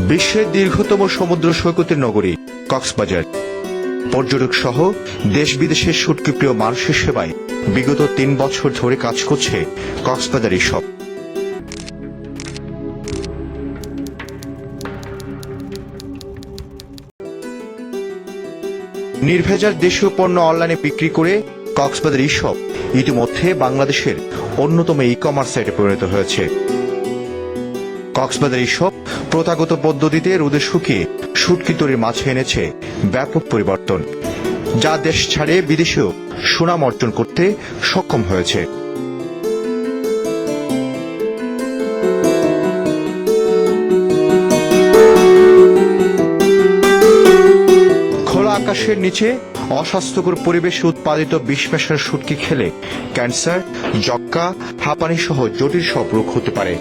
বিশ্বের দীর্ঘতম সমুদ্র সৈকতের নগরী কক্সবাজার পর্যটক সহ দেশ বিদেশের শুটকিপ্রিয় মানুষের সেবায় বিগত ৩ বছর ধরে কাজ করছে কক্সবাজার ইশপ। নির্ভেজাল দেশীয় পণ্য অনলাইনে বিক্রি করে কক্সবাজার ইশপ ইতিমধ্যে বাংলাদেশের অন্যতম ই-কমার্স সাইটে পরিণত হয়েছে। কক্সবাজার ইশপ প্রথাগত পদ্ধতিতে রোদে শুকিয়ে শুটকি তৈরির মাঝে এনেছে ব্যাপক পরিবর্তন, যা দেশ ছাড়ে বিদেশেও সুনাম অর্জন করতে সক্ষম হয়েছে। খোলা আকাশের নিচে অস্বাস্থ্যকর পরিবেশে উৎপাদিত বিষ মেশানো শুটকি খেলে ক্যান্সার, যক্ষ্মা, হাঁপানি সহ জটিল সব রোগ হতে পারে।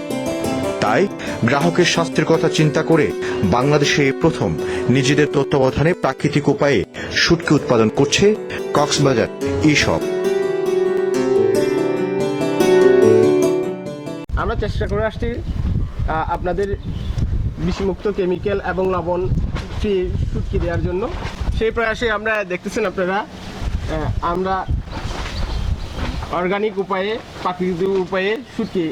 তাই গ্রাহকের স্বাস্থ্যের কথা চিন্তা করে বাংলাদেশে এই প্রথম নিজেদের তত্ত্বাবধানে প্রাকৃতিক উপায়ে শুটকি উৎপাদন করছে কক্সবাজার ইশপ। আমরা চেষ্টা করে আসছি আপনাদের বিষমুক্ত কেমিক্যাল এবং লবণ ফ্রি শুটকি দেওয়ার জন্য। সেই প্রয়াসে আমরা দেখতেছেন আপনারা আমরা অর্গানিক উপায়ে, প্রাকৃতিক উপায়ে শুটকি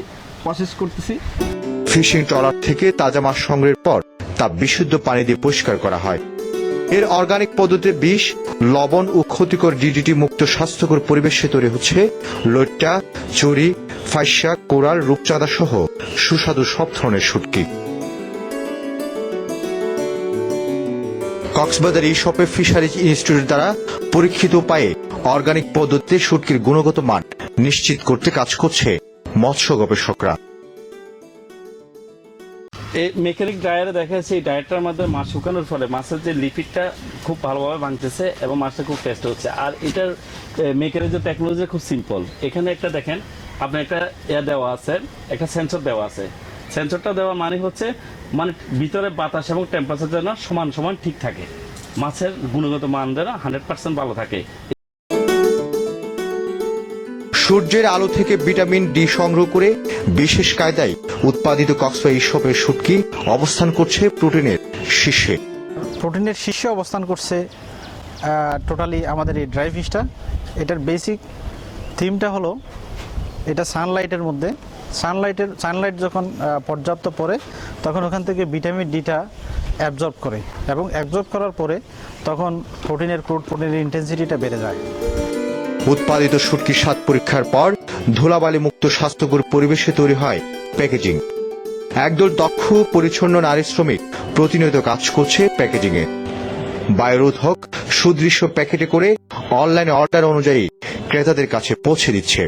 প্রসেস করতেছি। ফিশিং ট্রলার থেকে তাজা মাছ সংগ্রহের পর তা বিশুদ্ধ পানি দিয়ে পরিষ্কার করা হয়। এর অর্গানিক পদ্ধতিতে বিষ, লবণ ও ক্ষতিকর ডিডিটি মুক্ত স্বাস্থ্যকর পরিবেশে তৈরি হচ্ছে লইট্টা, চুরি, ফাইসা, কোরাল, রূপচাঁদা সহ সুস্বাদু সব ধরনের শুটকি। কক্সবাজার ইশপে ফিশারিজ ইনস্টিটিউট দ্বারা পরীক্ষিত উপায়ে অর্গানিক পদ্ধতিতে শুটকির গুণগত মান নিশ্চিত করতে কাজ করছে মৎস্য গবেষকরা। এই মেকানিক ড্রায়ারে দেখা যাচ্ছে এই ড্রায়ারটার মাধ্যমে মাছ শুকানোর ফলে মাছের যে লিপিডটা খুব ভালোভাবে ভাঙতেছে এবং মাছটা খুব টেস্ট হচ্ছে। আর এটার মেকারের যে টেকনোলজি খুব সিম্পল। এখানে একটা দেখেন, আপনার একটা দেওয়া আছে, একটা সেন্সর দেওয়া আছে। সেন্সরটা দেওয়া মানে হচ্ছে ভিতরে বাতাস এবং টেম্পারেচার যেন সমান সমান ঠিক থাকে, মাছের গুণগত মান যেন 100% ভালো থাকে। সূর্যের আলো থেকে ভিটামিন ডি সংগ্রহ করে বিশেষ কায়দায় উৎপাদিত কক্সবাজার ইশপের শুটকি অবস্থান করছে প্রোটিনের শীর্ষে। প্রোটিনের শীর্ষে অবস্থান করছে টোটালি আমাদের এই ড্রাই ফিশটা। এটার বেসিক থিমটা হলো এটা সানলাইটের মধ্যে, সানলাইট যখন পর্যাপ্ত পড়ে তখন ওখান থেকে ভিটামিন ডিটা অ্যাবজর্ব করে এবং অ্যাবজর্ব করার পরে তখন প্রোটিনের ইন্টেন্সিটিটা বেড়ে যায়। উৎপাদিত শুটকির স্বাদ পরীক্ষার পর ধুলাবালি মুক্ত স্বাস্থ্যকর পরিবেশে তৈরি হয় প্যাকেজিং। একদল দক্ষ পরিচ্ছন্ন নারী শ্রমিক প্রতিনিয়ত কাজ করছে প্যাকেজিংয়ে। বায়ুরোধক সুদৃশ্য প্যাকেটে করে অনলাইনে অর্ডার অনুযায়ী ক্রেতাদের কাছে পৌঁছে দিচ্ছে।